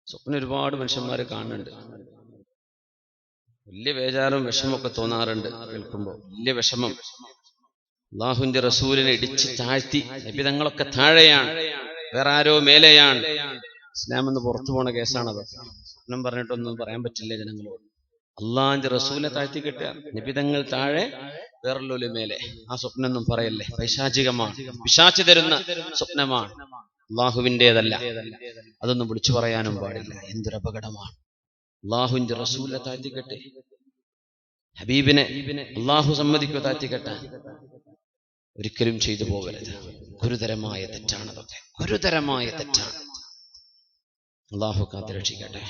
സ്വപ്നം ഒരുപാട് മനുഷ്യന്മാർ കാണുന്നുണ്ട്. വലിയ വേജാറും വിഷമൊക്കെ തോന്നാറുണ്ട് കേൾക്കുമ്പോൾ. വലിയ വിഷമം. അല്ലാഹുവിന്റെ റസൂലിനെ ഇടിച്ച് താഴ്ത്തി. നബി തങ്ങളൊക്കെ താഴെയാണ്, വേറെ ആരോ മേലെയാണ്. ഇസ്ലാം എന്ന് പുറത്തു പോണ കേസാണത്. സ്വപ്നം പറഞ്ഞിട്ടൊന്നും പറയാൻ പറ്റില്ല ജനങ്ങളോട്. അള്ളാഹിന്റെ റസൂലിനെ താഴ്ത്തി കെട്ടുക, നബി തങ്ങൾ താഴെ, വേറെല്ലോല് മേലെ. ആ സ്വപ്നം ഒന്നും പറയല്ലേ, പൈശാചികമാണ്, പിശാച് തരുന്ന സ്വപ്നമാണ്, അള്ളാഹുവിൻ്റെതല്ല. അതൊന്നും വിളിച്ചു പറയാനും പാടില്ല. എന്തൊരു അപകടമാണ്. അള്ളാഹുവിന്റെ റസൂലിനെ താഴ്ത്തിക്കെട്ടെ, ഹബീബിനെ അള്ളാഹു സമ്മതിക്കോ താഴ്ത്തിക്കെട്ടാൻ? ഒരിക്കലും ചെയ്തു പോകരുത്. ഗുരുതരമായ തെറ്റാണ് അതൊക്കെ, ഗുരുതരമായ തെറ്റാണ്. അള്ളാഹു കാത്തുരക്ഷിക്കട്ടെ.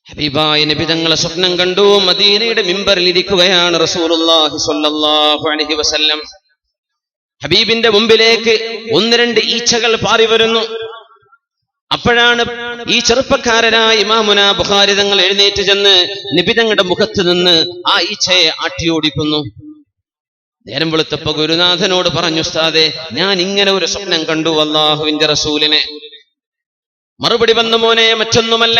ഹബീബായ നബി തങ്ങളെ സ്വപ്നം കണ്ടു. മദീനയുടെ മിമ്പറിൽ ഇരിക്കുകയാണ് റസൂലുള്ളാഹി സ്വല്ലല്ലാഹു അലൈഹി വസല്ലം. ഹബീബിന്റെ മുമ്പിലേക്ക് 1-2 ഈച്ചകൾ പാറി വരുന്നു. അപ്പോഴാണ് ഈ ചെറുപ്പക്കാരനായ ഇമാമുന ബുഖാരി തങ്ങൾ എഴുന്നേറ്റ് ചെന്ന് നബി തങ്ങളുടെ മുഖത്ത് നിന്ന് ആ ഈച്ചയെ ആട്ടിയോടിക്കുന്നു. നേരം വെളുത്തപ്പോ ഗുരുനാഥനോട് പറഞ്ഞു, ഉസ്താദേ, ഞാൻ ഇങ്ങനെ ഒരു സ്വപ്നം കണ്ടു അല്ലാഹുവിന്റെ റസൂലിനെ. മറുപടി വന്നു, മോനെ, മറ്റൊന്നുമല്ല,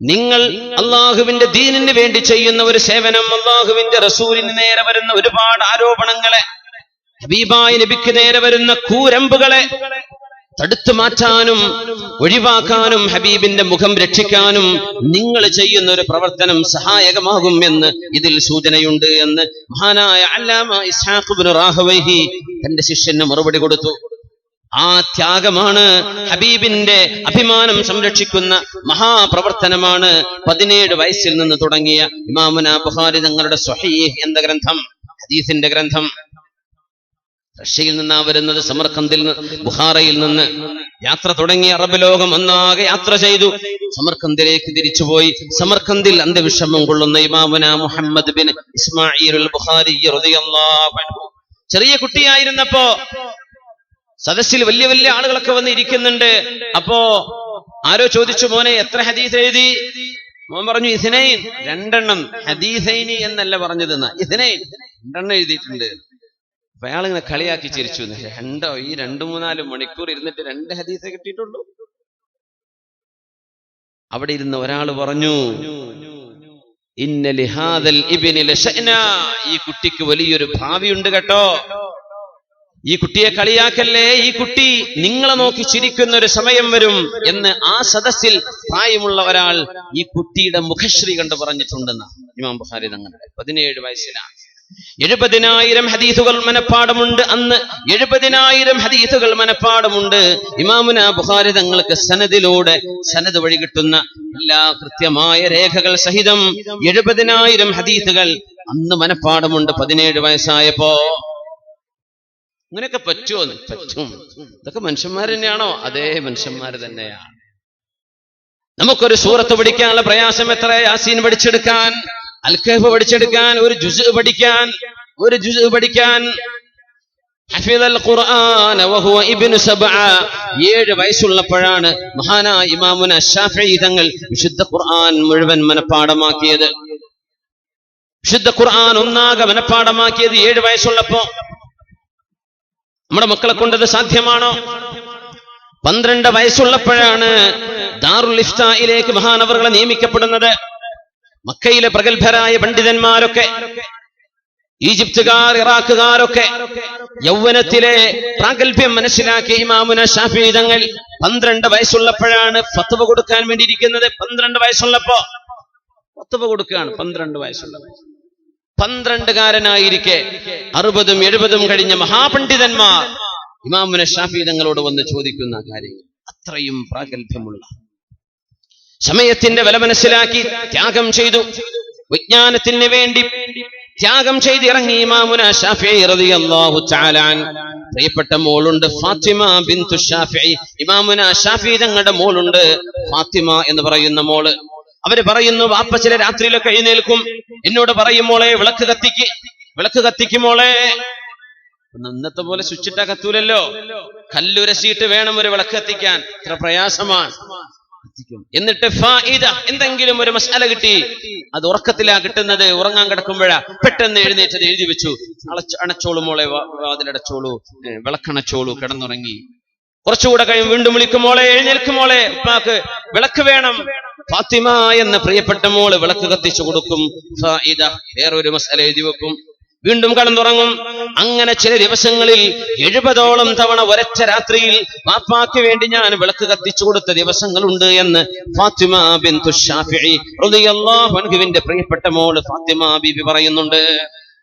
നിങ്ങൾ അള്ളാഹുവിന്റെ ദീനിന് വേണ്ടി ചെയ്യുന്ന ഒരു സേവനം, അള്ളാഹുവിന്റെ റസൂലിന് നേരെ വരുന്ന ഒരുപാട് ആരോപണങ്ങളെ, ഹബീബായ നബിക്ക് നേരെ വരുന്ന കൂരമ്പുകളെ തടുത്തു മാറ്റാനും ഒഴിവാക്കാനും ഹബീബിന്റെ മുഖം രക്ഷിക്കാനും നിങ്ങൾ ചെയ്യുന്ന ഒരു പ്രവർത്തനം സഹായകമാകും എന്ന് ഇതിൽ സൂചനയുണ്ട് എന്ന് മഹാനായ അല്ലാമ ഇസ്ഹാഖ് ഇബ്നു റാഹവൈഹി തന്റെ ശിഷ്യന് മറുപടി കൊടുത്തു. ആ ത്യാഗമാണ്, ഹബീബിന്റെ അഭിമാനം സംരക്ഷിക്കുന്ന മഹാപ്രവർത്തനമാണ് 17 വയസ്സിൽ നിന്ന് തുടങ്ങിയ ഇമാമുന ബുഖാരി തങ്ങളുടെ സ്വഹീഹ് എന്ന ഗ്രന്ഥം, ഹദീസിന്റെ ഗ്രന്ഥം. റഷ്യയിൽ നിന്നാ വരുന്നത്, സമർഖന്ദിൽ നിന്ന്, ബുഖാറയിൽ നിന്ന് യാത്ര തുടങ്ങി അറബ് ലോകം ഒന്നാകെ യാത്ര ചെയ്തു. സമർഖന്ദിലേക്ക് തിരിച്ചുപോയി. സമർഖന്ദിൽ അന്ത്യവിഷമം കൊള്ളുന്ന ഇമാമുന മുഹമ്മദ് ബിൻ ഇസ്മാഈൽ അൽ ബുഖാരി റളിയല്ലാഹു അൻഹു ചെറിയ കുട്ടിയായിരുന്നപ്പോ സദസ്സിൽ വലിയ വലിയ ആളുകളൊക്കെ വന്ന് ഇരിക്കുന്നുണ്ട്. അപ്പോ ആരോ ചോദിച്ചു, മോനെ, എത്ര ഹദീസ് എഴുതി? മോൻ പറഞ്ഞു, ഇസ്നൈൻ, 2 ഹദീസൈനി എന്നല്ല പറഞ്ഞതെന്ന്, ഇസ്നൈൻ, 2 എഴുതിയിട്ടുണ്ട്. അപ്പൊ അയാളിങ്ങനെ കളിയാക്കി ചിരിച്ചു. രണ്ടോ? ഈ 2-3-4 മണിക്കൂർ ഇരുന്നിട്ട് 2 ഹദീസേ കിട്ടിയിട്ടുള്ളൂ? അവിടെ ഇരുന്ന ഒരാൾ പറഞ്ഞു, ഇന്ന ലിഹാദൽ ഇബ്നി ലശഅന, ഈ കുട്ടിക്ക് വലിയൊരു ഭാവിയുണ്ട് കേട്ടോ, ഈ കുട്ടിയെ കളിയാക്കല്ലേ, ഈ കുട്ടി നിങ്ങളെ നോക്കി ചിരിക്കുന്ന ഒരു സമയം വരും എന്ന് ആ സദസ്സിൽ പ്രായമുള്ള ഒരാൾ ഈ കുട്ടിയുടെ മുഖശ്രീ കണ്ട് പറഞ്ഞിട്ടുണ്ടെന്ന് ഇമാം ബുഖാരി തങ്ങളുടെ 17 വയസ്സിലാണ്. 70,000 ഹദീസുകൾ മനപ്പാടമുണ്ട്. അന്ന് 70,000 ഹദീസുകൾ മനപ്പാടമുണ്ട്. ഇമാമുന ബുഖാരി തങ്ങൾക്ക് സനദ് വഴി കിട്ടുന്ന എല്ലാ കൃത്യമായ രേഖകൾ സഹിതം 70,000 ഹദീസുകൾ അന്ന് മനപ്പാടമുണ്ട് 17 വയസ്സായപ്പോ. ഇങ്ങനെയൊക്കെ പറ്റുമോ? പറ്റും. ഇതൊക്കെ മനുഷ്യന്മാർ തന്നെയാണോ? അതേ, മനുഷ്യന്മാർ തന്നെയാണ്. നമുക്കൊരു സൂറത്ത് പഠിക്കാനുള്ള പ്രയാസം എത്ര? യാസീൻ പഠിച്ചെടുക്കാൻ, അൽ കഹ്ഫ് പഠിച്ചെടുക്കാൻ, ഒരു ജുസ് പഠിക്കാൻ ഹഫിദൽ ഖുർആന വഹുവ ഇബ്നു 7 വയസ്സുള്ളപ്പോഴാണ് മഹാനായ ഇമാമുന ശാഫിഈ തങ്ങൾ വിശുദ്ധ ഖുർആൻ മുഴുവൻ മനപ്പാഠമാക്കിയത്. വിശുദ്ധ ഖുർആൻ ഒന്നാകെ മനപ്പാഠമാക്കിയത് 7 വയസ്സുള്ളപ്പോ. നമ്മുടെ മക്കളെ കൊണ്ടത് സാധ്യമാണോ? 12 വയസ്സുള്ളപ്പോഴാണ് ദാറുൽ ഇഫ്തായിലേക്ക് മഹാനവറുകളെ നിയമിക്കപ്പെടുന്നത്. മക്കയിലെ പ്രഗത്ഭരായ പണ്ഡിതന്മാരൊക്കെ, ഈജിപ്തുകാർ, ഇറാഖുകാരൊക്കെ യൗവനത്തിലെ പ്രാഗൽഭ്യം മനസ്സിലാക്കിയ ഇമാമുന ശാഫിഈ തങ്ങൾ 12 വയസ്സുള്ളപ്പോഴാണ് ഫത്വ കൊടുക്കാൻ വേണ്ടിയിരിക്കുന്നത്. 12 വയസ്സുള്ളപ്പോ ഫത്വ കൊടുക്കുകയാണ്. 12 വയസ്സുള്ളപ്പോ 12-കാരനായിരിക്കെ 60ഉം 70ഉം കഴിഞ്ഞ മഹാപണ്ഡിതന്മാർ ഇമാമുന ശാഫിഈ തങ്ങളോട് വന്ന് ചോദിക്കുന്ന കാര്യങ്ങൾ, അത്രയും പ്രാഗൽഭ്യമുള്ള, സമയത്തിന്റെ വില മനസ്സിലാക്കി ത്യാഗം ചെയ്തു, വിജ്ഞാനത്തിന് വേണ്ടി ത്യാഗം ചെയ്ത് ഇറങ്ങി ഇമാമുന ശാഫിഈ റളിയല്ലാഹു തആല അൻഹു. പ്രിയപ്പെട്ട മോളുണ്ട് ഫാത്തിമ ബിന്തു ശാഫിഈ. ഇമാമുന ശാഫിഈ തങ്ങളുടെ മോളുണ്ട് ഫാത്തിമ എന്ന് പറയുന്ന മോള്. അവര് പറയുന്നു, വാപ്പ ചില രാത്രിയിലൊക്കെ എഴുന്നേൽക്കും, എന്നോട് പറയും, മോളെ വിളക്ക് കത്തിക്ക് മോളെ. ഇന്നത്തെ പോലെ സ്വിച്ചിട്ടാ കത്തൂലല്ലോ, കല്ലുരശിയിട്ട് വേണം ഒരു വിളക്ക് കത്തിക്കാൻ, ഇത്ര പ്രയാസമാണ്. എന്നിട്ട് ഫായിദ, എന്തെങ്കിലും ഒരു മസ്അല കിട്ടി, അത് ഉറക്കത്തിലാ കിട്ടുന്നത്, ഉറങ്ങാൻ കിടക്കുമ്പോഴാ, പെട്ടെന്ന് എഴുന്നേറ്റത് എഴുതി വെച്ചു, അണച്ചോളൂ മോളെ, വാതിലടച്ചോളൂ, വിളക്കണച്ചോളൂ, കിടന്നുറങ്ങി. കുറച്ചുകൂടെ കഴിയും വീണ്ടും വിളിക്കും, മോളെ എഴുന്നേൽക്കും, മോളെ ഉപ്പാക്ക് വിളക്ക് വേണം. ഫാത്തിമ എന്ന പ്രിയപ്പെട്ട മോള് വിളക്ക് കത്തിച്ചു കൊടുക്കും. ഫായിദ, വേറൊരു മസാല എഴുതി വെക്കും, വീണ്ടും കടന്നുറങ്ങും. അങ്ങനെ ചില ദിവസങ്ങളിൽ 70ഓളം തവണ ഒരൊറ്റ രാത്രിയിൽ വാപ്പാക്ക് വേണ്ടി ഞാൻ വിളക്ക് കത്തിച്ചു കൊടുത്ത ദിവസങ്ങളുണ്ട് എന്ന് ഫാത്തിമ ബിൻതു ശാഫിഈ റളിയല്ലാഹു അൻഹുവിന്റെ പ്രിയപ്പെട്ട മോള് ഫാത്തിമ ബീബി പറയുന്നുണ്ട്.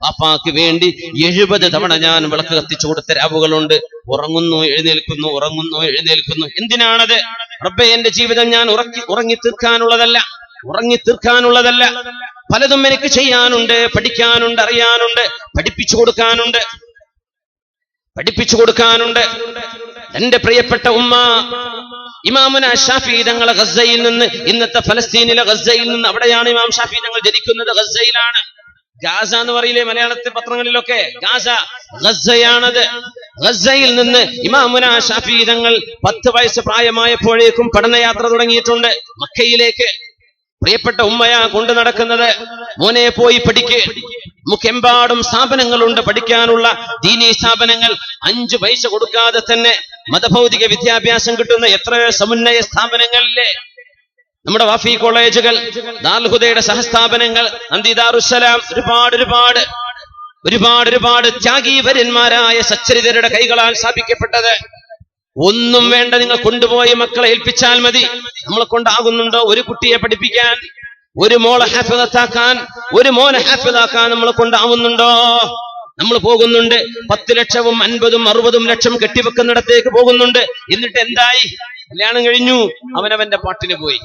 വാപ്പാക്ക് വേണ്ടി 70 തവണ ഞാൻ വിളക്ക് കത്തിച്ചു കൊടുത്ത രാവുകളുണ്ട്. ഉറങ്ങുന്നു എഴുന്നേൽക്കുന്നു, ഉറങ്ങുന്നു എഴുന്നേൽക്കുന്നു. എന്തിനാണത്? റബ്ബേ, എന്റെ ജീവിതം ഞാൻ ഉറങ്ങി തീർക്കാനുള്ളതല്ല. പലതും എനിക്ക് ചെയ്യാനുണ്ട്, പഠിക്കാനുണ്ട്, അറിയാനുണ്ട്, പഠിപ്പിച്ചു കൊടുക്കാനുണ്ട്. എന്റെ പ്രിയപ്പെട്ട ഉമ്മ ഇമാമുന ഷാഫിഈ തങ്ങൾ ഗസയിൽ നിന്ന്, ഇന്നത്തെ ഫലസ്തീനിലെ ഗസയിൽ നിന്ന്, അവിടെയാണ് ഇമാം ഷാഫിഈ തങ്ങൾ ജനിക്കുന്നത്, ഗസയിലാണ്. ഗാസ എന്ന് പറയില്ലേ മലയാളത്തെ പത്രങ്ങളിലൊക്കെ, ഗസയാണത്. ഗസയിൽ നിന്ന് ഇമാമുന ഷാഫിഈ തങ്ങൾ 10 വയസ്സ് പ്രായമായപ്പോഴേക്കും പഠനയാത്ര തുടങ്ങിയിട്ടുണ്ട് മക്കയിലേക്ക്. പ്രിയപ്പെട്ട ഉമ്മയാ കൊണ്ടു നടക്കുന്നത്, മോനെ പോയി പഠിക്ക്. നമുക്കെമ്പാടും സ്ഥാപനങ്ങളുണ്ട് പഠിക്കാനുള്ള, ദീനീ സ്ഥാപനങ്ങൾ. 5 പൈസ കൊടുക്കാതെ തന്നെ മതഭൗതിക വിദ്യാഭ്യാസം കിട്ടുന്ന എത്രയോ സമുന്നയ സ്ഥാപനങ്ങളിലെ നമ്മുടെ വാഫി കോളേജുകൾ, ദാറുൽ ഹുദയുടെ സഹസ്ഥാപനങ്ങൾ, നന്ദി ദാറുസ്സലാം, ഒരുപാട് ത്യാഗീവര്യന്മാരായ സച്ചരിതരുടെ കൈകളാൽ സ്ഥാപിക്കപ്പെട്ടത്. ഒന്നും വേണ്ട, നിങ്ങൾ കൊണ്ടുപോയി മക്കളെ ഏൽപ്പിച്ചാൽ മതി. നമ്മളെ കൊണ്ടാകുന്നുണ്ടോ ഒരു കുട്ടിയെ പഠിപ്പിക്കാൻ, ഒരു മോളെ ഹാഫിളത്താക്കാൻ, ഒരു മോനെ ഹാഫിളാക്കാൻ നമ്മളെ കൊണ്ടാവുന്നുണ്ടോ? നമ്മൾ പോകുന്നുണ്ട്, 10 ലക്ഷവും 50ഉം 60ഉം ലക്ഷം കെട്ടിവെക്കുന്നിടത്തേക്ക് പോകുന്നുണ്ട്. എന്നിട്ട് എന്തായി? കല്യാണം കഴിഞ്ഞു, അവനവന്റെ പാട്ടിന് പോയി.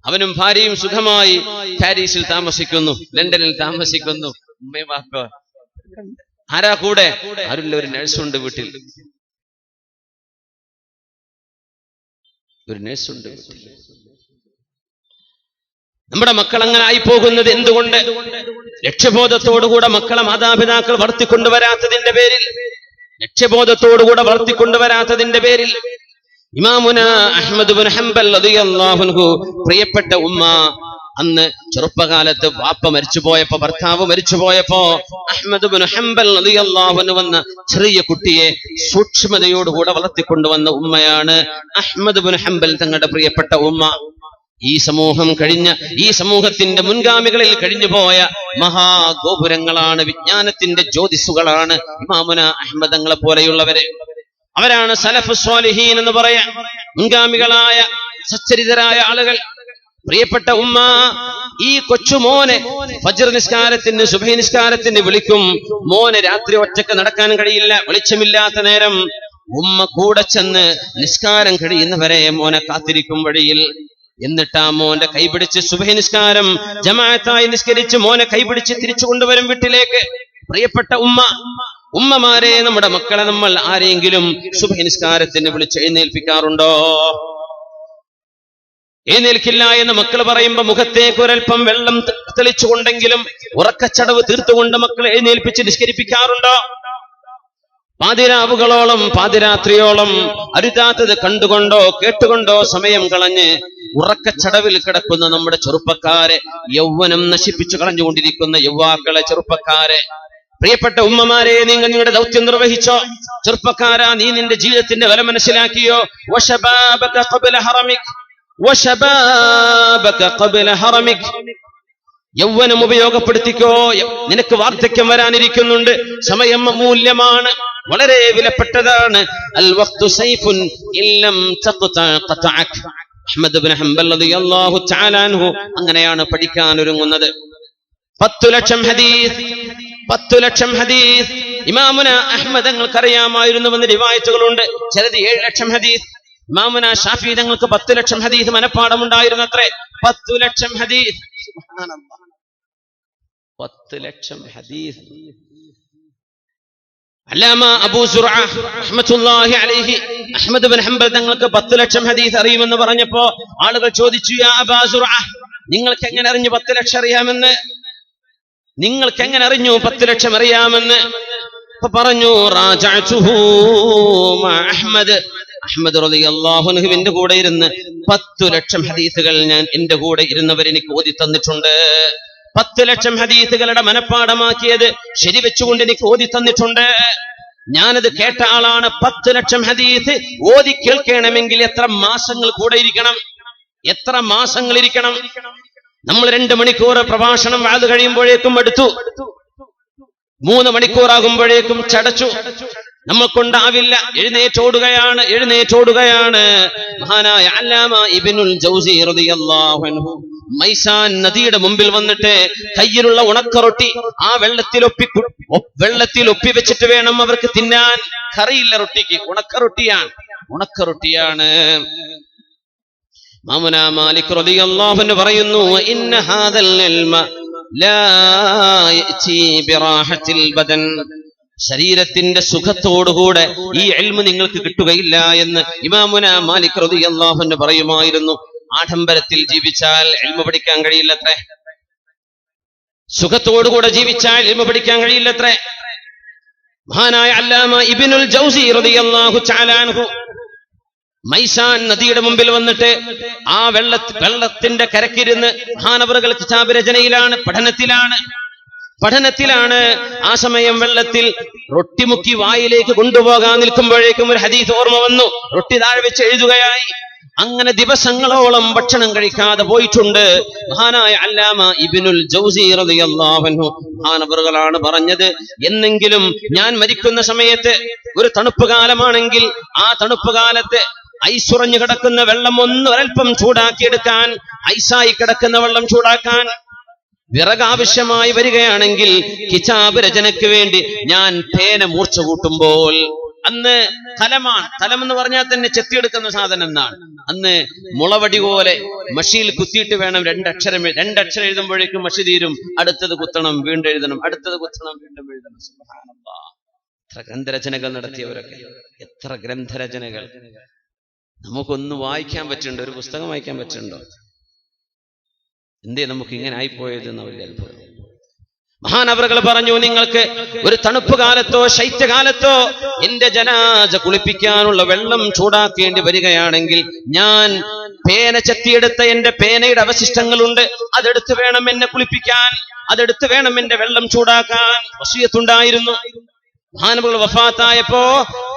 അവനും ഭാര്യയും സുഖമായി പാരീസിൽ താമസിക്കുന്നു, ലണ്ടനിൽ താമസിക്കുന്നു. ഉമ്മയും വാപ്പ ആരാ കൂടെ? ആരുള്ള ഒരു നഴ്സുണ്ട് വീട്ടിൽ, നമ്മുടെ മക്കൾ അങ്ങനെ ആയി പോകുന്നത് എന്തുകൊണ്ട്? ലക്ഷ്യബോധത്തോടുകൂടെ മക്കളെ മാതാപിതാക്കൾ വളർത്തിക്കൊണ്ടുവരാത്തതിന്റെ പേരിൽ ഇമാമുന അഹ്മദ് ബിൻ ഹംബൽ റളിയല്ലാഹു അൻഹു പ്രിയപ്പെട്ട ഉമ്മ, അന്ന് ചെറുപ്പകാലത്ത് വാപ്പ മരിച്ചുപോയപ്പോ, ഭർത്താവ് മരിച്ചുപോയപ്പോ അഹ്മദ് ബിൻ ഹംബൽ റളിയല്ലാഹു അൻഹു വന്ന ചെറിയ കുട്ടിയെ സൂക്ഷ്മതയോടുകൂടെ വളർത്തിക്കൊണ്ടുവന്ന ഉമ്മയാണ് അഹ്മദ് ബിൻ ഹംബൽ തങ്ങളുടെ പ്രിയപ്പെട്ട ഉമ്മ. ഈ സമൂഹത്തിന്റെ മുൻഗാമികളിൽ കഴിഞ്ഞുപോയ മഹാഗോപുരങ്ങളാണ്, വിജ്ഞാനത്തിന്റെ ജ്യോതിസുകളാണ് ഇമാമുന അഹ്മദ് തങ്ങളെ പോലെയുള്ളവര്. അവരാണ് സലഫ് സ്വാലിഹീൻ എന്ന് പറയാൻ, മുൻഗാമികളായ സച്ചരിതരായ ആളുകൾ. പ്രിയപ്പെട്ട ഉമ്മ, ഈ കൊച്ചുമോനെ ഫജ്ർ നിസ്കാരത്തിന്, സുബഹി നിസ്കാരത്തിന് വിളിക്കും. മോനെ രാത്രി ഒറ്റക്ക് നടക്കാൻ കഴിയില്ല, വെളിച്ചമില്ലാത്ത നേരം ഉമ്മ കൂടെ ചെന്ന് നിസ്കാരം കഴിയുന്നവരെ മോനെ കാത്തിരിക്കും വഴിയിൽ. എന്നിട്ട് ആ മോന്റെ കൈപിടിച്ച് സുബഹി നിസ്കാരം ജമാഅത്തായി നിസ്കരിച്ച് മോനെ കൈപിടിച്ച് തിരിച്ചു കൊണ്ടുവരും വീട്ടിലേക്ക്. പ്രിയപ്പെട്ട ഉമ്മമാരെ, നമ്മുടെ മക്കളെ നമ്മൾ ആരെങ്കിലും സുബഹി നിസ്കാരത്തിന് വിളിച്ച് എഴുന്നേൽപ്പിക്കാറുണ്ടോ? എഴുന്നേൽക്കില്ല എന്ന് മക്കൾ പറയുമ്പോ മുഖത്തേക്ക് ഒരൽപ്പം വെള്ളം തെളിച്ചുകൊണ്ടെങ്കിലും ഉറക്കച്ചടവ് തീർത്തുകൊണ്ട് മക്കളെ എഴുന്നേൽപ്പിച്ച് നിസ്കരിപ്പിക്കാറുണ്ടോ? പാതിരാവുകളോളം, പാതിരാത്രിയോളം അരുതാത്തത് കണ്ടുകൊണ്ടോ കേട്ടുകൊണ്ടോ സമയം കളഞ്ഞ് ഉറക്കച്ചടവിൽ കിടക്കുന്ന നമ്മുടെ ചെറുപ്പക്കാരെ, യൗവനം നശിപ്പിച്ചു കളഞ്ഞുകൊണ്ടിരിക്കുന്ന യുവാക്കളെ, ചെറുപ്പക്കാരെ, പ്രിയപ്പെട്ട ഉമ്മമാരെ, നിങ്ങൾ നിങ്ങളുടെ ദൗത്യം നിർവഹിച്ചോ? ചെറുപ്പക്കാരാ, നീ നിന്റെ ജീവിതത്തിന്റെ വില മനസ്സിലാക്കിയോ? യൗവനം ഉപയോഗപ്പെടുത്തിക്കോ. നിനക്ക് വാർദ്ധക്യം വരാനിരിക്കുന്നുണ്ട്. സമയം അമൂല്യമാണ്, വളരെ വിലപ്പെട്ടതാണ്. അൽ വഖ്തു സൈഫുൻ ഇല്ലം തഖ്തഅക്. അഹ്മദ് ഇബ്നു ഹംബൽ റളിയല്ലാഹു തആല അൻഹു അങ്ങനെയാണ് പഠിക്കാൻ ഒരുങ്ങുന്നത്. 10 ലക്ഷം ഹദീസ് ഇമാമുന അഹ്മദ് തങ്ങൾക്കറിയാമായിരുന്നുവെന്ന് റിവായത്തുകളുണ്ട്. ചിലത് 7 ലക്ഷം ഹദീസ്. ഇമാമുന ഷാഫിഈ തങ്ങൾക്ക് 10 ലക്ഷം ഹദീസ് മനപ്പാടമുണ്ടായിരുന്നു. അത്രേ 10 ലക്ഷം ഹദീസ്. സുബ്ഹാനല്ലാഹ്, 10 ലക്ഷം ഹദീസ്. അല്ലാമ അബൂ സുർഅ റഹ്മത്തുള്ളാഹി അലൈഹി അഹ്മദ് ഇബ്നു ഹംബൽ തങ്ങൾക്ക് 10 ലക്ഷം ഹദീസ് അറിയുമെന്ന് പറഞ്ഞപ്പോ ആളുകൾ ചോദിച്ചു, യാ അബൂ സുർഅ, നിങ്ങൾക്ക് എങ്ങനെ അറിഞ്ഞു 10 ലക്ഷം അറിയാമെന്ന്? നിങ്ങൾക്ക് എങ്ങനെ അറിഞ്ഞു 10 ലക്ഷം അറിയാമെന്ന്? അപ്പൊ പറഞ്ഞു, റാജഅതുഹു മാ അഹ്മദ്. അഹ്മദ് റളിയല്ലാഹു അൻഹുവിന്റെ കൂടെ ഇരുന്ന് 10 ലക്ഷം ഹദീസുകൾ ഞാൻ എന്റെ കൂടെ ഇരുന്നവർ എനിക്ക് ഓതി തന്നിട്ടുണ്ട്. 10 ലക്ഷം ഹദീസുകളുടെ മനപ്പാഠമാക്കിയത് ശരിവെച്ചുകൊണ്ട് എനിക്ക് ഓതി തന്നിട്ടുണ്ട്. ഞാനത് കേട്ട ആളാണ്. 10 ലക്ഷം ഹദീസ് ഓതി കേൾക്കണമെങ്കിൽ എത്ര മാസങ്ങൾ കൂടെ ഇരിക്കണം, എത്ര മാസങ്ങൾ ഇരിക്കണം. നമ്മൾ 2 മണിക്കൂർ പ്രഭാഷണം വാത് കഴിയുമ്പോഴേക്കും എടുത്തു, 3 മണിക്കൂറാകുമ്പോഴേക്കും ചടച്ചു. നമ്മൾക്കൊണ്ടാവില്ല. എഴുന്നേറ്റോടുകയാണ്. മഹാനായ അല്ലാമ ഇബ്നുൽ ജൗസി റളിയല്ലാഹു അൻഹു മൈസാൻ നദിയുടെ മുമ്പിൽ വന്നിട്ട് കയ്യിലുള്ള ഉണക്കറൊട്ടി ആ വെള്ളത്തിൽ ഒപ്പി വെച്ചിട്ട് വേണം അവർക്ക് തിന്നാൻ. കറിയില്ല റൊട്ടിക്ക്, ഉണക്കറൊട്ടിയാണ്. മാമുന മാലിക് റളിയല്ലാഹു അൻഹു പറയുന്നു, ഇന്ന ഹാദൽ ഇൽമ ലാ യഅതി ബിറാഹത്തിൽ ബദൻ, ശരീരത്തിന്റെ സുഖത്തോടുകൂടെ ഈ ഇൽമു നിങ്ങൾക്ക് കിട്ടുകയില്ല എന്ന് ഇമാമുന മാലിക് റളിയല്ലാഹു അൻഹു പറയുമായിരുന്നു. ആഡംബരത്തിൽ ജീവിച്ചാൽ ഇൽമു പഠിക്കാൻ കഴിയില്ലത്രേ, സുഖത്തോടുകൂടെ ജീവിച്ചാൽ ഇൽമു പഠിക്കാൻ കഴിയില്ലത്രേ. മഹാനായ അല്ലാമ ഇബ്നുൽ ജൗസി റളിയല്ലാഹു തആല അൻഹു മൈസാൻ നദിയുടെ മുമ്പിൽ വന്നിട്ട് ആ വെള്ളത്തിന്റെ കരക്കിരുന്ന് മഹാനവറുകൾ കിതാബ് രചനയിലാണ്, പഠനത്തിലാണ്. ആ സമയം വെള്ളത്തിൽ റൊട്ടി മുക്കി വായിലേക്ക് കൊണ്ടുപോകാൻ നിൽക്കുമ്പോഴേക്കും ഒരു ഹദീസ് ഓർമ്മ വന്നു. റൊട്ടി താഴെ വെച്ച് എഴുതുകയായി. അങ്ങനെ ദിവസങ്ങളോളം ഭക്ഷണം കഴിക്കാതെ പോയിട്ടുണ്ട് മഹാനായ അല്ലാമ ഇബ്നുൽ ജൗസി റളിയല്ലാഹു അൻഹു. മഹാനവറുകളാണ് പറഞ്ഞത്, എന്നെങ്കിലും ഞാൻ മരിക്കുന്ന സമയത്ത് ഒരു തണുപ്പ് കാലമാണെങ്കിൽ ആ തണുപ്പ് കാലത്ത് ഐസുറഞ്ഞു കിടക്കുന്ന വെള്ളം ഒരൽപ്പം ചൂടാക്കിയെടുക്കാൻ, ഐസായി കിടക്കുന്ന വെള്ളം ചൂടാക്കാൻ വിറക് ആവശ്യമായി വരികയാണെങ്കിൽ കിതാബ് രചനയ്ക്ക് വേണ്ടി ഞാൻ പേന മൂർച്ച കൂട്ടുമ്പോൾ, അന്ന് കലം എന്ന് പറഞ്ഞാൽ തന്നെ ചെത്തിയെടുക്കുന്ന സാധനം എന്നാണ്. അന്ന് മുളവടി പോലെ മഷിയിൽ കുത്തിയിട്ട് വേണം 2 അക്ഷരം എഴുതുമ്പോഴേക്കും മഷി തീരും. അടുത്തത് കുത്തണം, വീണ്ടും എഴുതണം, അടുത്തത് കുത്തണം, വീണ്ടും എഴുതണം. സുബ്ഹാനല്ലാഹ്. എത്ര ഗ്രന്ഥരചനകൾ നടത്തിയവരൊക്കെ, എത്ര ഗ്രന്ഥരചനകൾ. നമുക്കൊന്ന് വായിക്കാൻ പറ്റുന്നുണ്ടോ? ഒരു പുസ്തകം വായിക്കാൻ പറ്റുന്നുണ്ടോ? എന്തേ നമുക്ക് ഇങ്ങനെ ആയിപ്പോയത് എന്ന വലിയ അത്ഭുതം. മഹാനവറുകൾ പറഞ്ഞു, നിങ്ങൾക്ക് ഒരു തണുപ്പ് കാലത്തോ ശൈത്യകാലത്തോ എന്റെ ജനാസ കുളിപ്പിക്കാനുള്ള വെള്ളം ചൂടാക്കേണ്ടി വരികയാണെങ്കിൽ ഞാൻ പേന ചെത്തിയെടുത്ത എന്റെ പേനയുടെ അവശിഷ്ടങ്ങളുണ്ട്, അതെടുത്ത് വേണം എന്നെ കുളിപ്പിക്കാൻ, അതെടുത്ത് വേണം എന്റെ വെള്ളം ചൂടാക്കാൻ. വസിയത്തുണ്ടായിരുന്നു. മഹാനവറുകൾ വഫാത്തായപ്പോ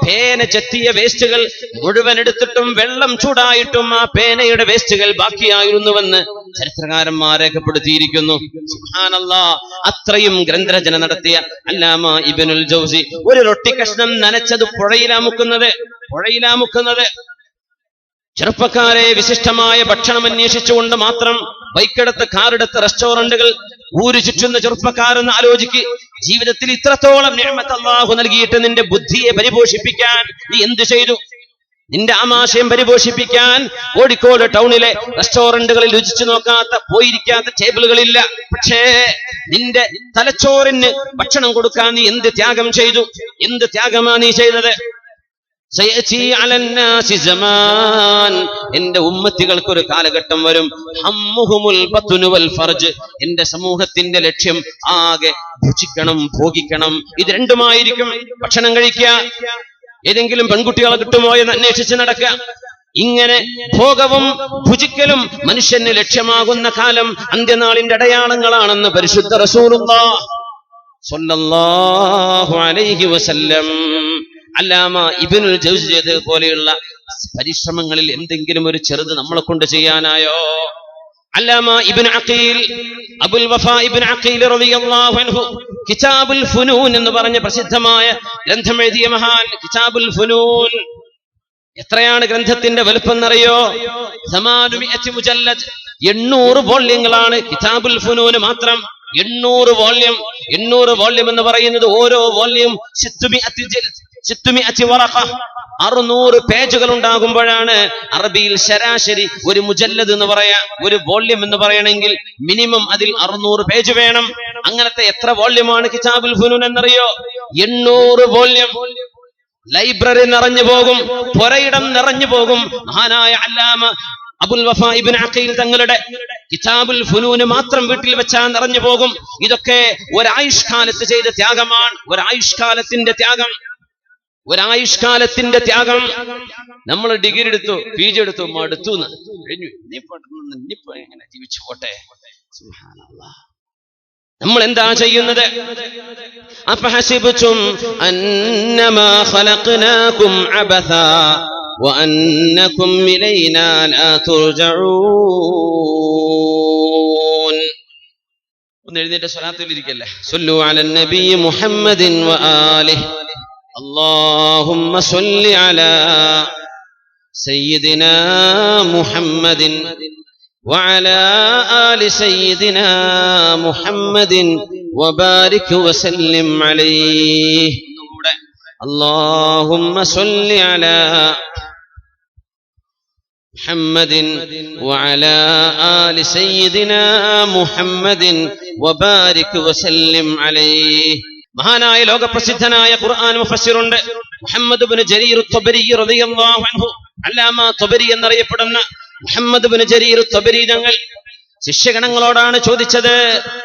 പേന ചെത്തിയ വേസ്റ്റുകൾ മുഴുവൻ എടുത്തിട്ടും വെള്ളം ചൂടായിട്ടും ആ പേനയുടെ വേസ്റ്റുകൾ ബാക്കിയായിരുന്നുവെന്ന് ചരിത്രകാരന്മാർ രേഖപ്പെടുത്തിയിരിക്കുന്നു. സുബ്ഹാനല്ലാഹ്. അത്രയും ഗ്രന്ഥരചന നടത്തിയ അല്ലാമ ഇബ്നുൽ ജൗസി ഒരു റൊട്ടി കഷ്ണം നനച്ചത് പുഴയിലാമുക്കുന്നത്. ചെറുപ്പക്കാരെ വിശിഷ്ടമായ ഭക്ഷണം അന്വേഷിച്ചുകൊണ്ട് മാത്രം ബൈക്കെടുത്ത്, കാറെടുത്ത് റെസ്റ്റോറന്റുകൾ ഊരു ചുറ്റുന്ന ചെറുപ്പക്കാരെന്ന് ആലോചിക്ക്. ജീവിതത്തിൽ ഇത്രത്തോളം നിഅമത്ത് അല്ലാഹു നൽകിയിട്ട് നിന്റെ ബുദ്ധിയെ പരിപോഷിപ്പിക്കാൻ നീ എന്ത് ചെയ്തു? നിന്റെ ആമാശയം പരിപോഷിപ്പിക്കാൻ കോഴിക്കോട് ടൗണിലെ റെസ്റ്റോറന്റുകളിൽ രുചിച്ചു നോക്കാത്ത, പോയിരിക്കാത്ത ടേബിളുകളില്ല. പക്ഷേ നിന്റെ തലച്ചോറിന് ഭക്ഷണം കൊടുക്കാൻ നീ എന്ത് ത്യാഗം ചെയ്തു? എന്ത് ത്യാഗമാണ് നീ ചെയ്തത്? എന്റെ ഉമ്മത്തികൾക്കൊരു കാലഘട്ടം വരും, ഹമ്മുഹുമുൽ ബത്നു വൽ ഫർജ്, എന്റെ സമൂഹത്തിന്റെ ലക്ഷ്യം ആകെ ഭുജിക്കണം, ഭോഗിക്കണം. ഇത് രണ്ടുമായിരിക്കും. ഭക്ഷണം കഴിക്കുക, ഏതെങ്കിലും പെൺകുട്ടികളെ കിട്ടുമോ എന്ന് അന്വേഷിച്ച് നടക്കുക. ഇങ്ങനെ ഭോഗവും ഭുജിക്കലും മനുഷ്യന് ലക്ഷ്യമാകുന്ന കാലം അന്ത്യനാളിന്റെ അടയാളങ്ങളാണെന്ന് പരിശുദ്ധ റസൂലുള്ളാഹി സ്വല്ലല്ലാഹു അലൈഹി വസല്ലം. അല്ലാമ ഇബ്നുൽ ജൗസി പോലെയുള്ള പരിശ്രമങ്ങളിൽ എന്തെങ്കിലും ഒരു ചെറുത് നമ്മളെ കൊണ്ട് ചെയ്യാനായോ? അല്ലാമ ഇബ്നു അഖീൽ, അബുൽ വഫാ ഇബ്നു അഖീൽ റളിയല്ലാഹു അൻഹു കിതാബുൽ ഫുനൂൻ എന്ന് പറഞ്ഞ പ്രസിദ്ധമായ ഗ്രന്ഥം എഴുതിയ മഹാൻ. കിതാബുൽ ഫുനൂൻ എത്രയാണ് ഗ്രന്ഥത്തിന്റെ വലുപ്പം എന്നറിയോ? 800 മുജല്ലദ്, 800 വോള്യങ്ങളാണ് കിതാബുൽ ഫുനൂൻ മാത്രം. 800 വോള്യം. 800 വോള്യം എന്ന് പറയുന്നത് ഓരോ വോള്യം 600 വറഖ, 600 പേജുകൾ ഉണ്ടാകുമ്പോഴാണ് അറബിയിൽ ശരാശരി ഒരു മുജല്ലദ് എന്ന് പറയാ. ഒരു വോള്യം എന്ന് പറയണമെങ്കിൽ മിനിമം അതിൽ 600 പേജ് വേണം. അങ്ങനത്തെ എത്ര വോള്യമാണ് കിതാബുൽ ഫുനൂൻ എന്നറിയോ? 800 വോള്യം. ലൈബ്രറി നിറഞ്ഞു പോകും, പുരയിടം നിറഞ്ഞു പോകും. മഹാനായ അല്ലാമ അബുൽ വഫാ ഇബ്നു അഖീൽ തങ്ങളുടെ കിതാബുൽ ഫുനൂൻ മാത്രം വീട്ടിൽ വെച്ചാൽ നിറഞ്ഞു പോകും. ഇതൊക്കെ ഒരായുഷ്കാലത്ത് ചെയ്ത ത്യാഗമാണ്. ഒരായുഷ്കാലത്തിന്റെ ത്യാഗം. നമ്മൾ ഡിഗ്രി എടുത്തു, PG എടുത്തു, മടുത്തു, കഴിഞ്ഞു, ഇനിയിപ്പോ എങ്ങനെ ജീവിച്ചു പോട്ടെ. സുബ്ഹാനല്ലാഹ്. നമ്മൾ എന്താ ചെയ്യുന്നത്? അഫഹസിബ്തും അന്നമാ ഖലഖനാകും അബഥാ വഅന്നകും ഇലൈനാ ലാ തുർജഊൻ. ഒന്ന് എഴുന്നേറ്റ് സ്വലാത്തിൽ ഇരിക്കല്ലേ. സല്ലു അലൻ നബി മുഹമ്മദിൻ വആലിഹി അല്ലാഹുമ്മ സല്ലി അലാ സയ്യിദിനാ മുഹമ്മദിൻ وعلى آل سيدنا محمد وبارك وسلم عليه. اللهم صل على محمد وعلى آل سيدنا محمد وبارك وسلم عليه. മഹാനായ ലോകപ്രസിദ്ധനായ ഖുർആൻ മുഫസ്സിറുണ്ട് മുഹമ്മദ് ഇബ്നു ജരീർ ത്വബരി റളിയല്ലാഹു അൻഹു. അല്ലാമ ത്വബരി എന്നറിയപ്പെടുന്ന മുഹമ്മദ് ഇബ്നു ജരീർ ത്വബരി തങ്ങൾ ശിഷ്യഗണങ്ങളോടാണ് ചോദിച്ചത്,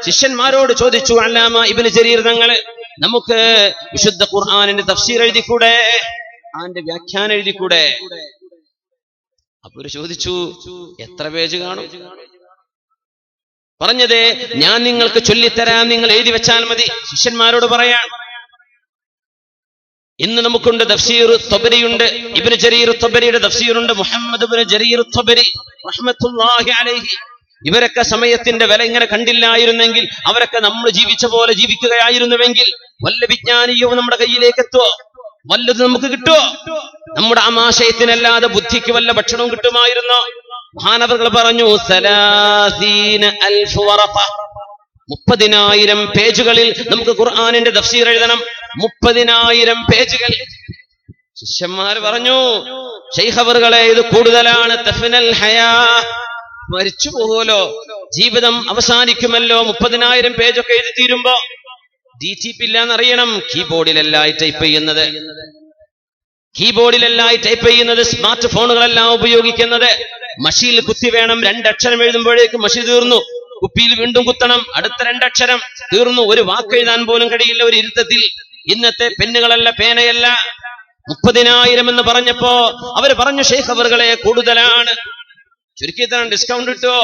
ശിഷ്യന്മാരോട് ചോദിച്ചു, അല്ലാമ ഇബ്നു ജരീർ തങ്ങൾ, നമുക്ക് വിശുദ്ധ ഖുർആനിന്റെ തഫ്സീർ എഴുതിക്കൂടെ, അതിന്റെ വ്യാഖ്യാനം എഴുതിക്കൂടെ? അപ്പോൾ ചോദിച്ചു, എത്ര പേജ് കാണും? പറഞ്ഞത്, ഞാൻ നിങ്ങൾക്ക് ചൊല്ലിത്തരാം, നിങ്ങൾ എഴുതി വെച്ചാൽ മതി. ശിഷ്യന്മാരോട് പറയാൻ, ഇന്ന് നമുക്കുണ്ട് തഫ്സീർ ത്വബരിയുണ്ട്, ഇബ്നു ജരീർ ത്വബരിയുടെ തഫ്സീറുണ്ട്, മുഹമ്മദ് ഇബ്നു ജരീർ ത്വബരി റഹ്മത്തുള്ളാഹി അലൈഹി. ഇവരൊക്കെ സമയത്തിന്റെ വില ഇങ്ങനെ കണ്ടില്ലായിരുന്നെങ്കിൽ, അവരൊക്കെ നമ്മൾ ജീവിച്ച പോലെ ജീവിക്കുകയായിരുന്നുവെങ്കിൽ, വല്ല വിജ്ഞാനീയവും നമ്മുടെ കയ്യിലേക്ക് എത്തുവോ? വല്ലത് നമുക്ക് കിട്ടുവോ? നമ്മുടെ ആമാശയത്തിനല്ലാതെ ബുദ്ധിക്ക് വല്ല ഭക്ഷണവും കിട്ടുമായിരുന്നോ? മഹാനവറുകൾ പറഞ്ഞു, 30,000 പേജുകളിൽ നമുക്ക് ഖുർആനിന്റെ തഫ്സീർ എഴുതണം. 30,000 പേജുകൾ. ശിഷ്യന്മാർ പറഞ്ഞു, ശൈഖ് അവറുകളെ, ഇത് കൂടുതലാണ്. തഫ്നൽ ഹയാ, മരിച്ചു പോകുമല്ലോ, ജീവിതം അവസാനിക്കുമല്ലോ. 30,000 പേജൊക്കെ എഴുതി തീരുമ്പോ DTP ഇല്ലാന്നറിയണം. കീബോർഡിലല്ലായി ടൈപ്പ് ചെയ്യുന്നത്, സ്മാർട്ട് ഫോണുകളെല്ലാം ഉപയോഗിക്കുന്നത്. മഷിയിൽ കുത്തി വേണം. 2 അക്ഷരം എഴുതുമ്പോഴേക്ക് മഷി തീർന്നു. കുപ്പിയിൽ വീണ്ടും കുത്തണം, അടുത്ത 2 അക്ഷരം തീർന്നു. ഒരു വാക്ക് എഴുതാൻ പോലും കഴിയില്ല ഒരു ഇരുത്തത്തിൽ. ഇന്നത്തെ പെന്നുകളല്ല, പേനയല്ല. 30,000 എന്ന് പറഞ്ഞപ്പോ അവര് പറഞ്ഞു, ശൈഖ് അവറുകളെ, കൂടുതലാണ്, ചുരുക്കി തരാൻ ഡിസ്കൗണ്ട് കിട്ടുമോ?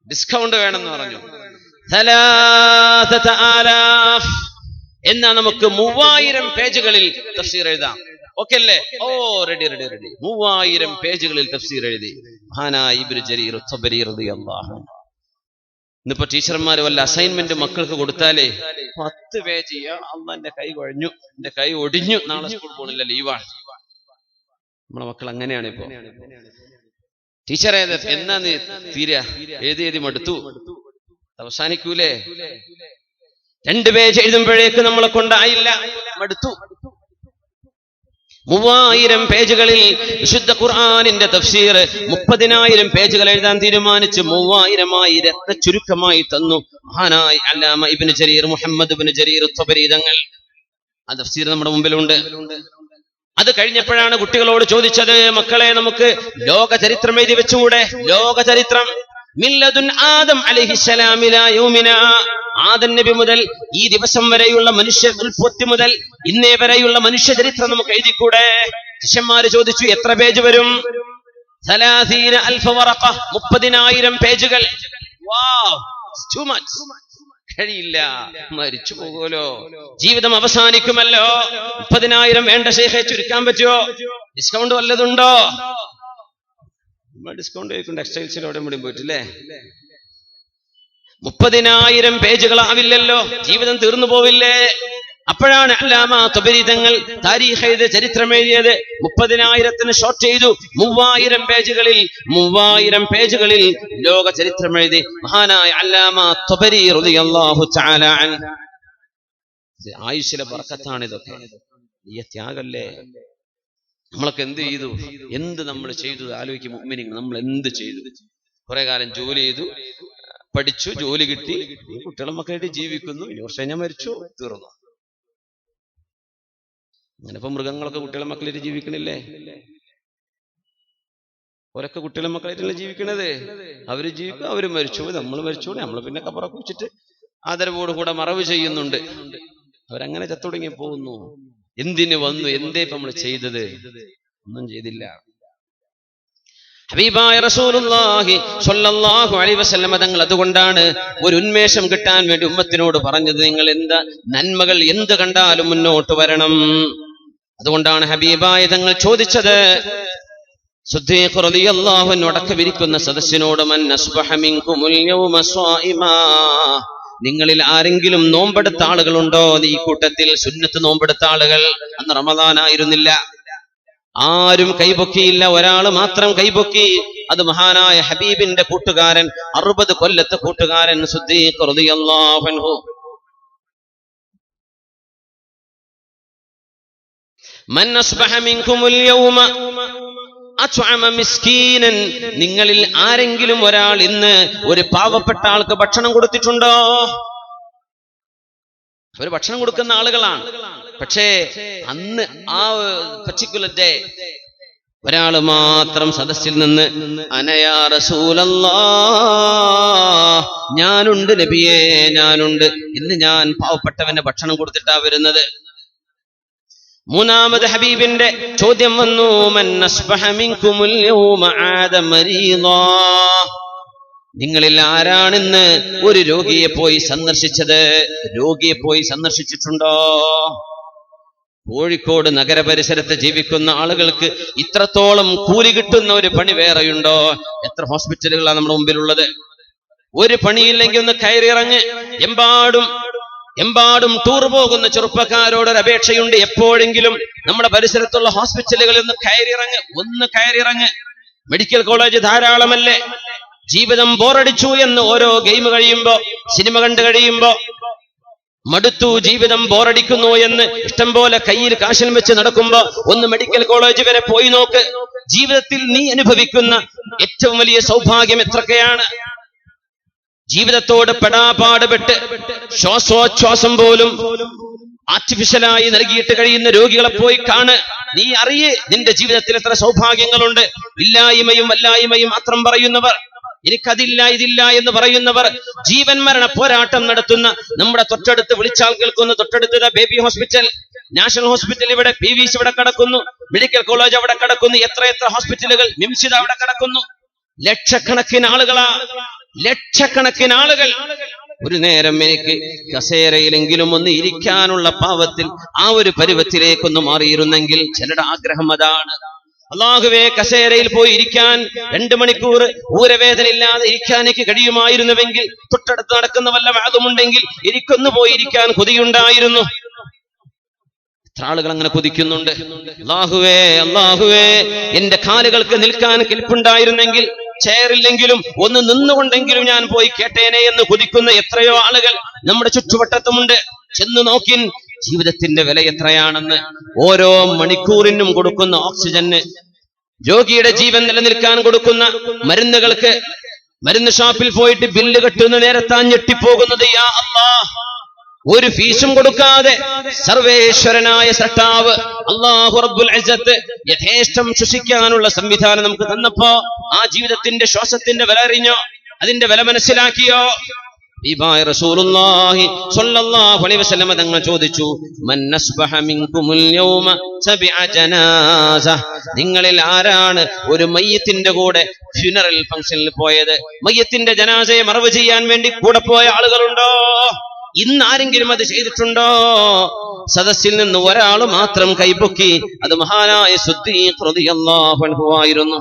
ഡിസ്കൗണ്ട് വേണമെന്ന് പറഞ്ഞു. 3,000 എന്നാ നമുക്ക് 3,000 പേജുകളിൽ തഫ്സീർ എഴുതാം. ഓക്കെ അല്ലേ? ഓ, റെഡി. 3,000 പേജുകളിൽ തഫ്സീർ എഴുതി മഹാനായ ഇബ്നു ജരീർ ത്വബരി റളിയല്ലാഹു അൻഹു. ഇന്നിപ്പോ ടീച്ചർമാർ വല്ല അസൈൻമെന്റ് മക്കൾക്ക് കൊടുത്താലേ 10 പേജ്, എന്റെ കൈ കുഴഞ്ഞു, എന്റെ കൈ ഒടിഞ്ഞു, നാളെ സ്കൂൾ പോണില്ല, ലീവാണ്. നമ്മളെ മക്കൾ അങ്ങനെയാണ് ഇപ്പോ. ടീച്ചറെ, എന്നാന്ന് തീരാ, എഴുതി മടുത്തു, അവസാനിക്കൂലേ? 2 പേജ് എഴുതുമ്പോഴേക്ക് നമ്മളെ കൊണ്ടായില്ല, മടുത്തു. 3,000 പേജുകളിൽ വിശുദ്ധ ഖുർആനിന്റെ തഫ്സീർ 30,000 പേജുകൾ എഴുതാൻ തീരുമാനിച്ച് 3,000 രത്ന ചുരുക്കമായി തന്നു മഹാനായ അല്ലാമ ഇബ്നു ജരീർ, മുഹമ്മദ് ഇബ്നു ജരീർ ത്വബരി തങ്ങൾ. ആ തഫ്സീർ നമ്മുടെ മുമ്പിലുണ്ട്. അത് കഴിഞ്ഞപ്പോഴാണ് കുട്ടികളോട് ചോദിച്ചത്, മക്കളെ, നമുക്ക് ലോക ചരിത്രം എഴുതി വെച്ചുകൂടെ? ലോക ചരിത്രം മില്ലദുൻ ആദം അലൈഹിസ്സലാം ഇലാ യൗമിനാ, ആദം നബി മുതൽ ഈ ദിവസം വരെയുള്ള മനുഷ്യ ഉൽപ്പത്തി മുതൽ ഇന്നേ വരെയുള്ള മനുഷ്യ ചരിത്രം നമുക്ക് എഴുതിക്കൂടെ? ശിഷ്യന്മാര് ചോദിച്ചു, എത്ര പേജ് വരും? 30,000 വറഖ, 30,000 പേജുകൾ. വാവ്, ടു മച്ച്. കഴിയില്ല, മരിച്ചു പോകുമല്ലോ, ജീവിതം അവസാനിക്കുമല്ലോ. 30,000 വേണ്ട ശൈഖേ, ചുരുക്കാൻ പറ്റുമോ? ഡിസ്കൗണ്ട് വല്ലതുണ്ടോ? ഡിസ്കൗണ്ട് ചോദിക്കും ടെക്സ്റ്റൈൽസിൽ എവിടെ മുടിയും പോയിട്ടില്ലേ? 30,000 പേജുകളാവില്ലല്ലോ, ജീവിതം തീർന്നു പോവില്ലേ? അപ്പോഴാണ് അല്ലാമ ത്വബരി തങ്ങൾ താരീഖ് എഴുതിയ ചരിത്രം എഴുതിയത്. 30,000 ഷോർട്ട് ചെയ്തു. 3,000 പേജുകളിൽ ലോക ചരിത്രം എഴുതി മഹാനായ അല്ലാമ ത്വബരി റളിയല്ലാഹു തആല അൻഹു. ആയുസ്സിലെ ബർക്കത്താണ് ഇതൊക്കെ. ഈ ത്യാഗല്ലേ? നമ്മളൊക്കെ എന്ത് ചെയ്തു? എന്ത് നമ്മൾ ചെയ്തു? ആലോചിക്കും മുഅ്മിനീങ്ങൾ, നമ്മൾ എന്ത് ചെയ്തു? കുറെ കാലം ജോലി ചെയ്തു, പഠിച്ചു, ജോലി കിട്ടി, കുട്ടികളും മക്കളായിട്ട് ജീവിക്കുന്നു. 1 വർഷം ഞാൻ മരിച്ചു, തീർന്നു. അങ്ങനെ ഇപ്പൊ മൃഗങ്ങളൊക്കെ കുട്ടികളും മക്കളായിട്ട് ജീവിക്കണില്ലേ? ഓരൊക്കെ കുട്ടികളും മക്കളായിട്ടല്ലേ ജീവിക്കണത്? അവര് ജീവിക്കും, അവര് മരിച്ചു, നമ്മൾ മരിച്ചു, നമ്മൾ പിന്നെ കബറൊക്കെ വെച്ചിട്ട് ആദരവോട് കൂടെ മറവ് ചെയ്യുന്നുണ്ട്. അവരങ്ങനെ ചത്തൊടുങ്ങി പോകുന്നു. എന്തിനു വന്നു? എന്തേ ഇപ്പൊ നമ്മൾ ചെയ്തത്? ഒന്നും ചെയ്തില്ല. ഹബീബായ റസൂലുള്ളാഹി സ്വല്ലല്ലാഹു അലൈഹി വസല്ലം തങ്ങൾ അതുകൊണ്ടാണ് ഒരു ഉന്മേഷം കിട്ടാൻ വേണ്ടി ഉമ്മത്തിനോട് പറഞ്ഞത്, നിങ്ങൾ എന്താ നന്മകൾ എന്ത് കണ്ടാലും മുന്നോട്ട് വരണം. അതുകൊണ്ടാണ് ഹബീബായ തങ്ങൾ ചോദിച്ചത്, സിദ്ദീഖ് റളിയല്ലാഹു അൻഹു അടക്കവിരിക്കുന്ന സദസ്സിനോട്, മൻ അസ്ബഹ മിൻകുമുൽ യൗമ സ്വായിമാ, നിങ്ങളിൽ ആരെങ്കിലും നോമ്പെടുത്ത ആളുകളുണ്ടോ? ഈ കൂട്ടത്തിൽ സുന്നത്ത് നോമ്പെടുത്ത ആളുകൾ. അന്ന് റമദാനായിരുന്നില്ല, ആരും കൈപൊക്കിയില്ല, ഒരാൾ മാത്രം കൈപൊക്കി. അത് മഹാനായ ഹബീബിന്റെ കൂട്ടുകാരൻ, 60 കൊല്ലത്തെ കൂട്ടുകാരൻ സിദ്ദീഖ് റളിയല്ലാഹു അൻഹു. മൻ അസ്ബഹ മിൻകുമുൽ യൗമ അത്അമ മിസ്കീനൻ, നിങ്ങളിൽ ആരെങ്കിലും ഒരാൾ ഇന്ന് ഒരു പാവപ്പെട്ട ആൾക്ക് ഭക്ഷണം കൊടുത്തിട്ടുണ്ടോ? അവർ ഭക്ഷണം കൊടുക്കുന്ന ആളുകളാണ്. പക്ഷേ അന്ന് ആ പർട്ടിക്കുലർ ഡേ ഒരാൾ മാത്രം സദസ്സിൽ നിന്ന്, അനയാ റസൂലല്ലാഹ്, ഞാനുണ്ട് നബിയേ, ഞാനുണ്ട്, ഇന്ന് ഞാൻ പാവപ്പെട്ടവന്റെ ഭക്ഷണം കൊടുത്തിട്ടാ വരുന്നത്. മൂന്നാമത് ഹബീബിന്റെ ചോദ്യം വന്നു, മൻ അസ്ബഹ മിൻകുമുൽ യൗമ ആദ മരീദാ, നിങ്ങളിൽ ആരാണിന്ന് ഒരു രോഗിയെ പോയി സന്ദർശിച്ചത്? രോഗിയെ പോയി സന്ദർശിച്ചിട്ടുണ്ടോ? കോഴിക്കോട് നഗരപരിസരത്ത് ജീവിക്കുന്ന ആളുകൾക്ക് ഇത്രത്തോളം കൂലി കിട്ടുന്ന ഒരു പണി വേറെയുണ്ടോ? എത്ര ഹോസ്പിറ്റലുകളാണ് നമ്മുടെ മുമ്പിലുള്ളത്. ഒരു പണിയില്ലെങ്കിൽ ഒന്ന് കയറിയിറങ്ങ്. എമ്പാടും ടൂർ പോകുന്ന ചെറുപ്പക്കാരോടൊരു അപേക്ഷയുണ്ട്, എപ്പോഴെങ്കിലും നമ്മുടെ പരിസരത്തുള്ള ഹോസ്പിറ്റലുകളിൽ ഒന്ന് കയറിയിറങ്ങ്. Medical college ധാരാളമല്ലേ? ജീവിതം ബോറടിച്ചു എന്ന് ഓരോ ഗെയിം കഴിയുമ്പോ, സിനിമ കണ്ടു കഴിയുമ്പോ മടുത്തു, ജീവിതം ബോറടിക്കുന്നു എന്ന് ഇഷ്ടം പോലെ കയ്യിൽ കാശിൽ വെച്ച് നടക്കുമ്പോ ഒന്ന് മെഡിക്കൽ കോളേജ് വരെ പോയി നോക്ക്. ജീവിതത്തിൽ നീ അനുഭവിക്കുന്ന ഏറ്റവും വലിയ സൗഭാഗ്യം എത്രയൊക്കെയാണ്. ജീവിതത്തോട് പെടാപാടുപെട്ട് ശ്വാസോച്ഛ്വാസം പോലും ആർട്ടിഫിഷ്യലായി നൽകിയിട്ട് കഴിയുന്ന രോഗികളെ പോയി കാണ്. നീ അറിയേ നിന്റെ ജീവിതത്തിൽ എത്ര സൗഭാഗ്യങ്ങളുണ്ട്. ഇല്ലായ്മയും വല്ലായ്മയും മാത്രം പറയുന്നവർ, എനിക്കതില്ല ഇതില്ല എന്ന് പറയുന്നവർ, ജീവൻ മരണ പോരാട്ടം നടത്തുന്ന നമ്മുടെ തൊട്ടടുത്ത് വിളിച്ചാൽ കേൾക്കുന്ന തൊട്ടടുത്ത ബേബി ഹോസ്പിറ്റൽ, നാഷണൽ ഹോസ്പിറ്റൽ ഇവിടെ, PVC ഇവിടെ കിടക്കുന്നു, മെഡിക്കൽ കോളേജ് അവിടെ കിടക്കുന്നു, എത്ര ഹോസ്പിറ്റലുകൾ, മിംസിത അവിടെ കിടക്കുന്നു. ലക്ഷക്കണക്കിന് ആളുകൾ. ഒരു നേരം എനിക്ക് കസേരയിലെങ്കിലും ഒന്ന് ഇരിക്കാനുള്ള പാവത്തിൽ ആ ഒരു പരുവത്തിലേക്കൊന്ന് മാറിയിരുന്നെങ്കിൽ ചിലരുടെ ആഗ്രഹം അതാണ്. അല്ലാഹുവേ, കസേരയിൽ പോയി ഇരിക്കാൻ 2 മണിക്കൂർ ഊരവേദന ഇല്ലാതെ ഇരിക്കാൻ എനിക്ക് കഴിയുമായിരുന്നുവെങ്കിൽ, തൊട്ടടുത്ത് നടക്കുന്ന വല്ല വാദമുണ്ടെങ്കിൽ എനിക്കൊന്ന് പോയി ഇരിക്കാൻ കൊതിയുണ്ടായിരുന്നു. എത്ര ആളുകൾ അങ്ങനെ കൊതിക്കുന്നുണ്ട്. അല്ലാഹുവേ, എന്റെ കാലുകൾക്ക് നിൽക്കാൻ കെൽപ്പുണ്ടായിരുന്നെങ്കിൽ, ചെയറില്ലെങ്കിലും ഒന്ന് നിന്നുകൊണ്ടെങ്കിലും ഞാൻ പോയി കേട്ടേനെ എന്ന് കൊതിക്കുന്ന എത്രയോ ആളുകൾ നമ്മുടെ ചുറ്റുവട്ടത്തുമുണ്ട്. ചെന്ന് നോക്കിൻ ജീവിതത്തിന്റെ വില എത്രയാണെന്ന്. ഓരോ മണിക്കൂറിനും കൊടുക്കുന്ന ഓക്സിജന്, രോഗിയുടെ ജീവൻ നിലനിൽക്കാൻ കൊടുക്കുന്ന മരുന്നുകൾക്ക്, മരുന്ന് ഷാപ്പിൽ പോയിട്ട് ബില്ല് കെട്ടുന്ന നേരത്താൻ ഞെട്ടിപ്പോകുന്നത്, യാ അല്ലാഹ്, ഒരു ഫീസും കൊടുക്കാതെ സർവേശ്വരനായ സൃഷ്ടാവ് അല്ലാഹു റബ്ബുൽ ഇസ്സത്ത് യഥേഷ്ടം ശ്വസിക്കാനുള്ള സംവിധാനം നമുക്ക് തന്നപ്പോ ആ ജീവിതത്തിന്റെ ശ്വാസത്തിന്റെ വില അറിഞ്ഞോ? അതിന്റെ വില മനസ്സിലാക്കിയോ? റസൂലുള്ളാഹി സ്വല്ലല്ലാഹു അലൈഹി വസല്ലം തങ്ങൾ ചോദിച്ചു, മൻ അസ്ബഹ മിൻകുമുൽ യൗമ സബഅ ജനാസ, നിങ്ങളിൽ ആരാണ് ഒരു മയ്യിത്തിന്റെ കൂടെ ഫ്യൂനറൽ ഫംഗ്ഷനിൽ പോയത്? മയ്യിത്തിന്റെ ജനാസയെ മറവ് ചെയ്യാൻ വേണ്ടി കൂടെ പോയ ആളുകളുണ്ടോ? ഇന്ന് ആരെങ്കിലും അത് ചെയ്തിട്ടുണ്ടോ? സദസ്സിൽ നിന്ന് ഒരാൾ മാത്രം കൈപൊക്കി. അത് മഹാനായ സിദ്ദീഖ് റളിയല്ലാഹു അൻഹു ആയിരുന്നു.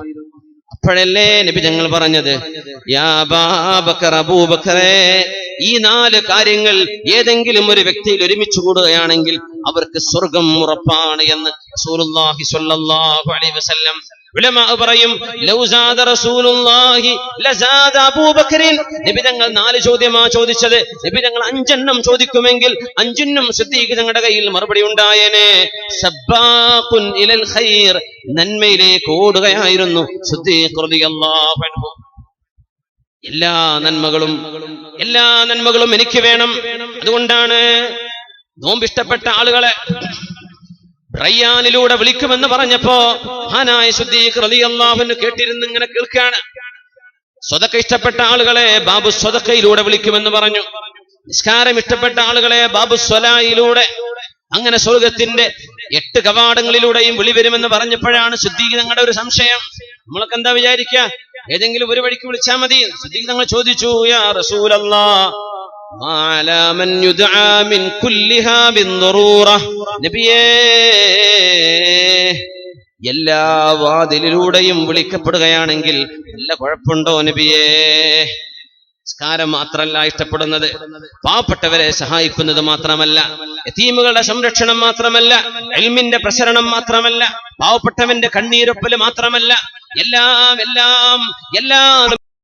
അപ്പോഴല്ലേ നബി ഞങ്ങൾ പറഞ്ഞത്, യാ അബൂബക്കർ, അബൂബക്കറേ, ഈ 4 കാര്യങ്ങൾ ഏതെങ്കിലും ഒരു വ്യക്തിയിൽ ഒരുമിച്ച് കൂടുകയാണെങ്കിൽ അവർക്ക് സ്വർഗം ഉറപ്പാണ് എന്ന് റസൂലുള്ളാഹി സ്വല്ലല്ലാഹു അലൈഹി വസല്ലം. ഉലമാ പറയും, ലൗ സാദ റസൂലുള്ളാഹി ലസാദ അബൂബക്കറിൻ. നബി തങ്ങൾ 4 ചോദ്യമാ ചോദിച്ചത്. നബി തങ്ങൾ 5 എണ്ണം ചോദിക്കുമെങ്കിൽ 5 സിദ്ദീഖ് തങ്ങളുടെ കയ്യിൽ മറുപടി ഉണ്ടായേനെ. സബ്ബാഖുൻ ഇലൽ ഖൈർ, നന്മയിലേക്ക് ഓടുകയായിരുന്നു സിദ്ദീഖ് റളിയല്ലാഹു അൻഹു. എല്ലാ നന്മകളും എനിക്ക് വേണം. അതുകൊണ്ടാണ് നോമ്പിഷ്ടപ്പെട്ട ആളുകളെ റയ്യാനിലൂടെ വിളിക്കുമെന്ന് പറഞ്ഞപ്പോ മഹാനായ സിദ്ദീഖ് റളിയല്ലാഹു അൻഹു കേട്ടിരുന്ന് ഇങ്ങനെ കേൾക്കാണ്. സ്വതക്ക ഇഷ്ടപ്പെട്ട ആളുകളെ ബാബു സ്വതക്കയിലൂടെ വിളിക്കുമെന്ന് പറഞ്ഞു. നിസ്കാരം ഇഷ്ടപ്പെട്ട ആളുകളെ ബാബു സ്വലായിലൂടെ, അങ്ങനെ സ്വർഗത്തിന്റെ 8 കവാടങ്ങളിലൂടെയും വിളി വരുമെന്ന് പറഞ്ഞപ്പോഴാണ് സിദ്ദീഖ് തങ്ങളുടെ ഒരു സംശയം. നമ്മളൊക്കെ എന്താ വിചാരിക്കുക, ഏതെങ്കിലും ഒരു വഴിക്ക് വിളിച്ചാൽ മതി. സിദ്ദീഖ് തങ്ങൾ ചോദിച്ചു, യാ റസൂലല്ലാഹ് മാ അലാ മൻ യുദ്ആ മിൻ കുല്ലിഹാ ബിദ്ദറൂറ, നബിയേ എല്ലാ വാതിലിലൂടെയും വിളിക്കപ്പെടുകയാണെങ്കിൽ വല്ല കുഴപ്പമുണ്ടോ നബിയേ? നിസ്കാരം മാത്രമല്ല ഇഷ്ടപ്പെടുന്നത്, പാവപ്പെട്ടവരെ സഹായിക്കുന്നത് മാത്രമല്ല, യതീമുകളുടെ സംരക്ഷണം മാത്രമല്ല, ഇൽമിന്റെ പ്രസരണം മാത്രമല്ല, പാവപ്പെട്ടവന്റെ കണ്ണീരൊപ്പല് മാത്രമല്ല, എല്ലാം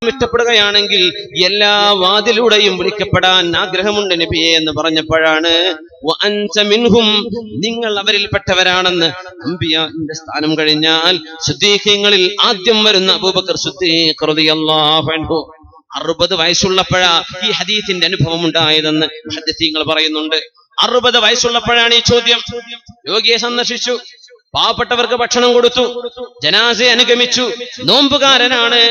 ഇഷ്ടപ്പെടുകയാണെങ്കിൽ എല്ലാ വാതിലൂടെയും വിളിക്കപ്പെടാൻ ആഗ്രഹമുണ്ട് നബിയെ എന്ന് പറഞ്ഞപ്പോഴാണ് വഅൻത മിൻഹും, നിങ്ങൾ അവരിൽപ്പെട്ടവരാണെന്ന്. അംബിയാന്റെ സ്ഥാനം കഴിഞ്ഞാൽ സിദ്ദീഖീങ്ങളിൽ ആദ്യം വരുന്ന അബൂബക്കർ സിദ്ദീഖ് റളിയല്ലാഹു അൻഹു 60 വയസ്സുള്ളപ്പോഴാ ഈ ഹദീസിന്റെ അനുഭവം ഉണ്ടായതെന്ന് മുഹദ്ദിസീങ്ങൾ പറയുന്നുണ്ട്. 60 വയസ്സുള്ളപ്പോഴാണ് ഈ ചോദ്യം. രോഗിയെ സന്ദർശിച്ചു, പാവപ്പെട്ടവർക്ക് ഭക്ഷണം കൊടുത്തു, ജനാസയെ അനുഗമിച്ചു. നോമ്പുകാരനാണ്,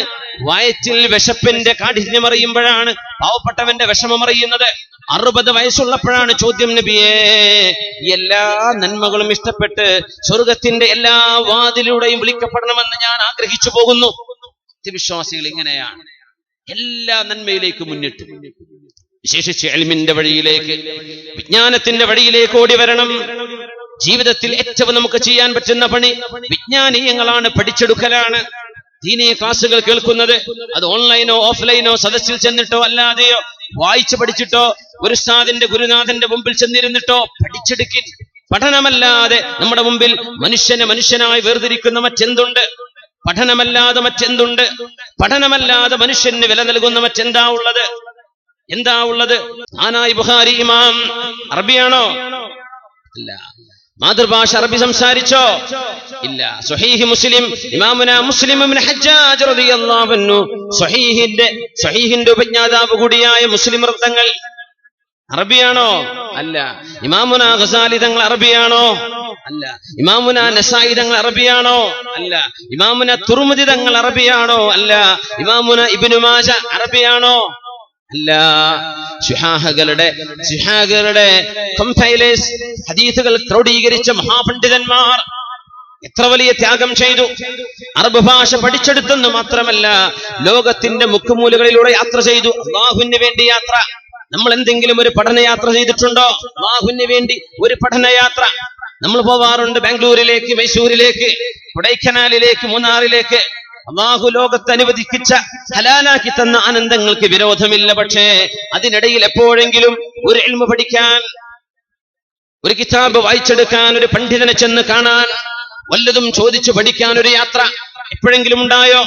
വയറ്റിൽ വിശപ്പിന്റെ കാഠിന്യം അറിയുമ്പോഴാണ് പാവപ്പെട്ടവന്റെ വിഷമം അറിയുന്നത്. 60 വയസ്സുള്ളപ്പോഴാണ് ചോദ്യം, നബിയേ എല്ലാ നന്മകളും ഇഷ്ടപ്പെട്ട് സ്വർഗത്തിന്റെ എല്ലാ വാതിലൂടെയും വിളിക്കപ്പെടണമെന്ന് ഞാൻ ആഗ്രഹിച്ചു പോകുന്നു. വിശ്വാസികൾ ഇങ്ങനെയാണ്, എല്ലാ നന്മയിലേക്ക് മുന്നിട്ട്, വിശേഷിച്ച് ഇൽമിന്റെ വഴിയിലേക്ക്, വിജ്ഞാനത്തിന്റെ വഴിയിലേക്ക് ഓടി വരണം. ജീവിതത്തിൽ ഏറ്റവും നമുക്ക് ചെയ്യാൻ പറ്റുന്ന പണി വിജ്ഞാനീയങ്ങളാണ്, പഠിച്ചെടുക്കലാണ്. ദീനീ ക്ലാസുകൾ കേൾക്കുന്നത് അത് ഓൺലൈനോ ഓഫ്ലൈനോ സദസ്സിൽ ചെന്നിട്ടോ അല്ലാതെയോ വായിച്ചു പഠിച്ചിട്ടോ ഒരു ഉസ്താദിന്റെ ഗുരുനാഥന്റെ മുമ്പിൽ ചെന്നിരുന്നിട്ടോ പഠിച്ചെടുക്കിൻ. പഠനമല്ലാതെ നമ്മുടെ മുമ്പിൽ മനുഷ്യനായി വേർതിരിക്കുന്ന മറ്റെന്തുണ്ട്? പഠനമല്ലാതെ മറ്റെന്തുണ്ട്? പഠനമല്ലാതെ മനുഷ്യന് വില നൽകുന്ന മറ്റെന്താ ഉള്ളത്? ആനായി ബുഖാരി ഇമാം അറബിയാണോ? ഇല്ല. മാതൃഭാഷ അറബി സംസാരിച്ചോ? ഇല്ല. സ്വഹീഹ് മുസ്ലിം, ഇമാമുന മുസ്ലിം ഇബ്നു ഹജ്ജാജ് റളിയല്ലാഹു അൻഹു സ്വഹീഹിന്റെ ഉപജ്ഞാതാവ് കൂടിയായ മുസ്ലിം തങ്ങൾ അറബിയാണോ? അല്ല. ഇമാമുന ഗസാലി തങ്ങൾ അറബിയാണോ? അല്ല. ഇമാമുന നസായി തങ്ങൾ അറബിയാണോ? അല്ല. ഇമാമുന തുർമുദി തങ്ങൾ അറബിയാണോ? അല്ല. ഇമാമുന ഇബ്നു മാജ അറബിയാണോ? അല്ല. ശുഹാകളുടെ കമ്പൈലേഴ്സ്, ഹദീസുകൾ ക്രോഡീകരിച്ച മഹാപണ്ഡിതന്മാർ എത്ര വലിയ ത്യാഗം ചെയ്തു. അറബ് ഭാഷ പഠിച്ചെടുത്തെന്ന് മാത്രമല്ല, ലോകത്തിന്റെ മുക്കുമൂലകളിലൂടെ യാത്ര ചെയ്തു. അല്ലാഹുവിന് വേണ്ടി യാത്ര. നമ്മൾ എന്തെങ്കിലും ഒരു പഠനയാത്ര ചെയ്തിട്ടുണ്ടോ? അല്ലാഹുവിന് വേണ്ടി ഒരു പഠനയാത്ര നമ്മൾ പോവാറുണ്ട്. ബാംഗ്ലൂരിലേക്ക്, മൈസൂരിലേക്ക്, കൊടൈക്കനാലിലേക്ക്, മൂന്നാറിലേക്ക്. അല്ലാഹു ലോകത്ത് അനുവദിച്ച ഹലാലാക്കി തന്ന ആനന്ദങ്ങൾക്ക് വിരോധമില്ല. പക്ഷേ അതിനിടയിൽ എപ്പോഴെങ്കിലും ഒരു ഇൽമു പഠിക്കാൻ, ഒരു കിതാബ് വായിച്ചെടുക്കാൻ, ഒരു പണ്ഡിതനെ ചെന്ന് കാണാൻ, വല്ലതും ചോദിച്ചു പഠിക്കാൻ ഒരു യാത്ര എപ്പോഴെങ്കിലും ഉണ്ടായോ?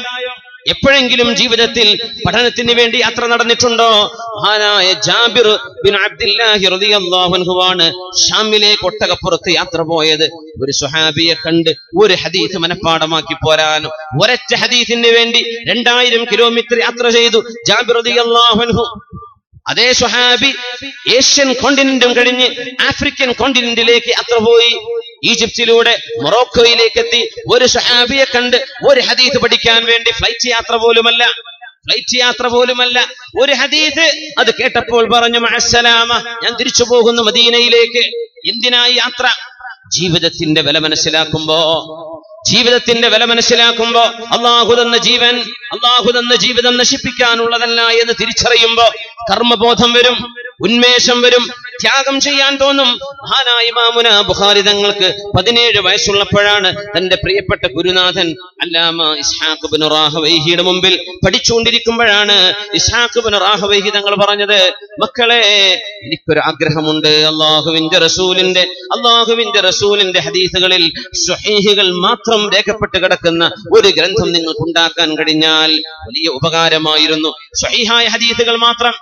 എപ്പോഴെങ്കിലും ജീവിതത്തിൽ പഠനത്തിന് വേണ്ടി യാത്ര നടന്നിട്ടുണ്ടോ? മഹാനായ ജാബിർ ബിൻ അബ്ദുല്ലാഹി റളിയല്ലാഹു അൻഹുവാണ് ഷാമിലേക്ക് ഒട്ടകപ്പുറത്ത് യാത്ര പോയത്. ഒരു സ്വഹാബിയെ കണ്ട് ഒരു ഹദീസ് മനഃപ്പാഠമാക്കി പോരാനും ഒരൊറ്റ ഹദീസിന് വേണ്ടി 2000 കിലോമീറ്റർ യാത്ര ചെയ്തു ജാബിർ റളിയല്ലാഹു അൻഹു. അതേ സ്വഹാബി ഏഷ്യൻ കോണ്ടിനെന്റും കഴിഞ്ഞ് ആഫ്രിക്കൻ കോണ്ടിനെന്റിലേക്ക് യാത്ര പോയി. ഈജിപ്തിലൂടെ മൊറോക്കോയിലേക്ക് എത്തി. ഒരു സ്വഹാബിയെ കണ്ട് ഒരു ഹദീസ് പഠിക്കാൻ വേണ്ടി ഫ്ലൈറ്റ് യാത്ര പോലുമല്ല, ഒരു ഹദീസ് അത് കേട്ടപ്പോൾ പറഞ്ഞു, മഅസ്സലാമ, ഞാൻ തിരിച്ചു പോകുന്നു മദീനയിലേക്ക്. എന്തിനായി യാത്ര? ജീവിതത്തിന്റെ വില മനസ്സിലാക്കുമ്പോ അല്ലാഹു തന്ന ജീവൻ, അല്ലാഹു തന്ന ജീവിതം നശിപ്പിക്കാനുള്ളതല്ല എന്ന് തിരിച്ചറിയുമ്പോ കർമ്മബോധം വരും, ഉന്മേഷം വരും, ത്യാഗം ചെയ്യാൻ തോന്നും. മഹാനായ ഇമാമുന ബുഖാരി തങ്ങൾക്ക് 17 വയസ്സുള്ളപ്പോഴാണ് തന്റെ പ്രിയപ്പെട്ട ഗുരുനാഥൻ അല്ലാമ ഇസ്ഹാഖ് ഇബ്നു റാഹവൈഹിയുടെ മുമ്പിൽ പഠിച്ചുകൊണ്ടിരിക്കുമ്പോഴാണ് ഇസ്ഹാഖ് ഇബ്നു റാഹവൈഹി തങ്ങൾ പറഞ്ഞത്, മക്കളെ, എനിക്കൊരു ആഗ്രഹമുണ്ട്. അല്ലാഹുവിന്റെ റസൂലിന്റെ ഹദീസുകളിൽ സ്വഹീഹുകൾ മാത്രം രേഖപ്പെട്ട് കിടക്കുന്ന ഒരു ഗ്രന്ഥം നിങ്ങൾക്ക് ഉണ്ടാക്കാൻ കഴിഞ്ഞാൽ വലിയ ഉപകാരമായിരുന്നു. സ്വഹീഹായ ഹദീസുകൾ മാത്രം,